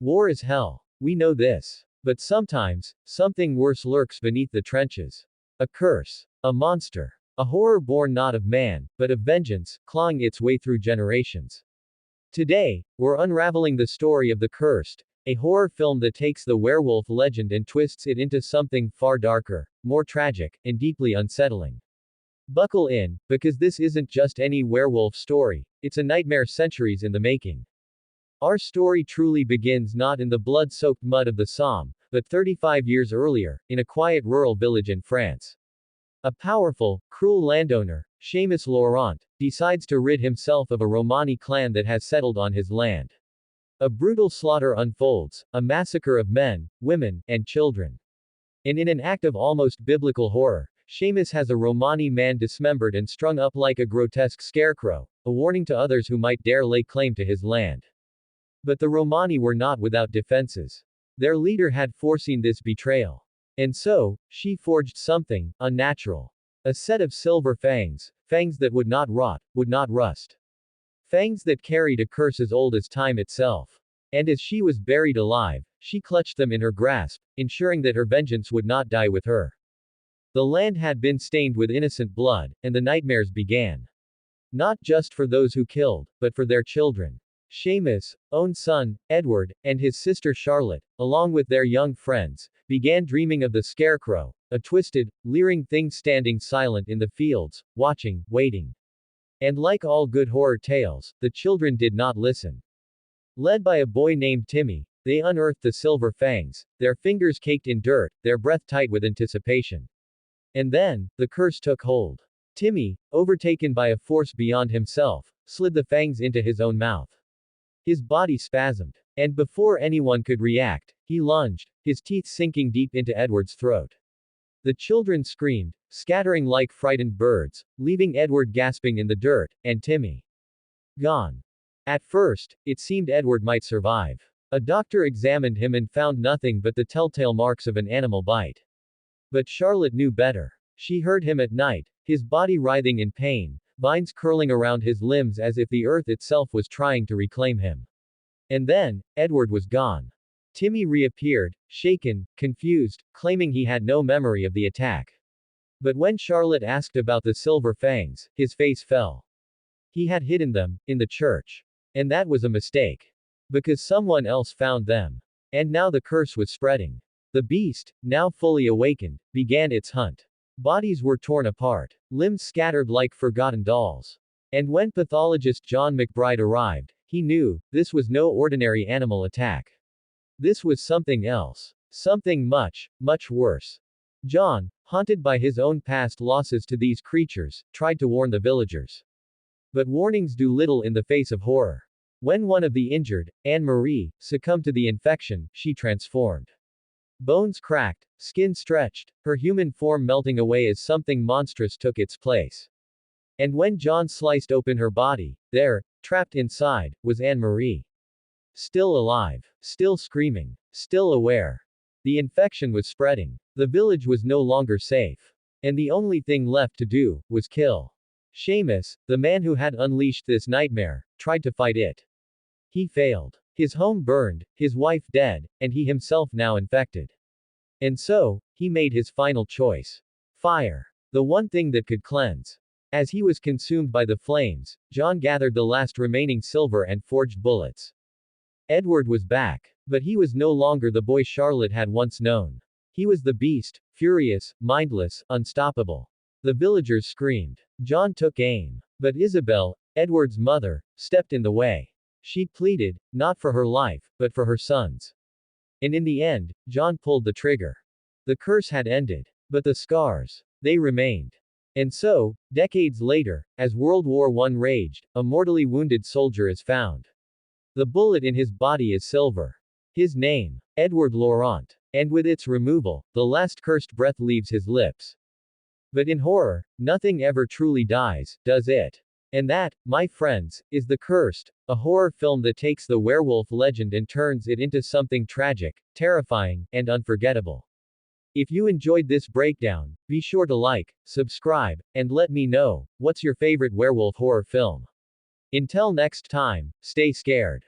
War is hell. We know this. But sometimes, something worse lurks beneath the trenches. A curse. A monster. A horror born not of man, but of vengeance, clawing its way through generations. Today, we're unraveling the story of The Cursed, a horror film that takes the werewolf legend and twists it into something far darker, more tragic, and deeply unsettling. Buckle in, because this isn't just any werewolf story, it's a nightmare centuries in the making. Our story truly begins not in the blood-soaked mud of the Somme, but 35 years earlier, in a quiet rural village in France. A powerful, cruel landowner, Seamus Laurent, decides to rid himself of a Romani clan that has settled on his land. A brutal slaughter unfolds, a massacre of men, women, and children. And in an act of almost biblical horror, Seamus has a Romani man dismembered and strung up like a grotesque scarecrow, a warning to others who might dare lay claim to his land. But the Romani were not without defenses. Their leader had foreseen this betrayal. And so, she forged something unnatural. A set of silver fangs, fangs that would not rot, would not rust. Fangs that carried a curse as old as time itself. And as she was buried alive, she clutched them in her grasp, ensuring that her vengeance would not die with her. The land had been stained with innocent blood, and the nightmares began. Not just for those who killed, but for their children. Seamus' own son, Edward, and his sister Charlotte, along with their young friends, began dreaming of the scarecrow, a twisted, leering thing standing silent in the fields, watching, waiting. And like all good horror tales, the children did not listen. Led by a boy named Timmy, they unearthed the silver fangs, their fingers caked in dirt, their breath tight with anticipation. And then, the curse took hold. Timmy, overtaken by a force beyond himself, slid the fangs into his own mouth. His body spasmed. And before anyone could react, he lunged, his teeth sinking deep into Edward's throat. The children screamed, scattering like frightened birds, leaving Edward gasping in the dirt, and Timmy gone. At first, it seemed Edward might survive. A doctor examined him and found nothing but the telltale marks of an animal bite. But Charlotte knew better. She heard him at night, his body writhing in pain, vines curling around his limbs as if the earth itself was trying to reclaim him. And then, Edward was gone. Timmy reappeared, shaken, confused, claiming he had no memory of the attack. But when Charlotte asked about the silver fangs, his face fell. He had hidden them, in the church. And that was a mistake. Because someone else found them. And now the curse was spreading. The beast, now fully awakened, began its hunt. Bodies were torn apart, limbs scattered like forgotten dolls. And when pathologist John McBride arrived, he knew, this was no ordinary animal attack. This was something else. Something much, much worse. John, haunted by his own past losses to these creatures, tried to warn the villagers. But warnings do little in the face of horror. When one of the injured, Anne-Marie, succumbed to the infection, she transformed. Bones cracked, skin stretched, her human form melting away as something monstrous took its place. And when John sliced open her body, there, trapped inside, was Anne-Marie. Still alive, still screaming, still aware. The infection was spreading. The village was no longer safe. And the only thing left to do, was kill. Seamus, the man who had unleashed this nightmare, tried to fight it. He failed. His home burned, his wife dead, and he himself now infected. And so, he made his final choice. Fire. The one thing that could cleanse. As he was consumed by the flames, John gathered the last remaining silver and forged bullets. Edward was back. But he was no longer the boy Charlotte had once known. He was the beast, furious, mindless, unstoppable. The villagers screamed. John took aim. But Isabel, Edward's mother, stepped in the way. She pleaded, not for her life, but for her son's. And in the end, John pulled the trigger. The curse had ended. But the scars, they remained. And so, decades later, as World War I raged, a mortally wounded soldier is found. The bullet in his body is silver. His name, Edward Laurent. And with its removal, the last cursed breath leaves his lips. But in horror, nothing ever truly dies, does it? And that, my friends, is The Cursed, a horror film that takes the werewolf legend and turns it into something tragic, terrifying, and unforgettable. If you enjoyed this breakdown, be sure to like, subscribe, and let me know, what's your favorite werewolf horror film? Until next time, stay scared.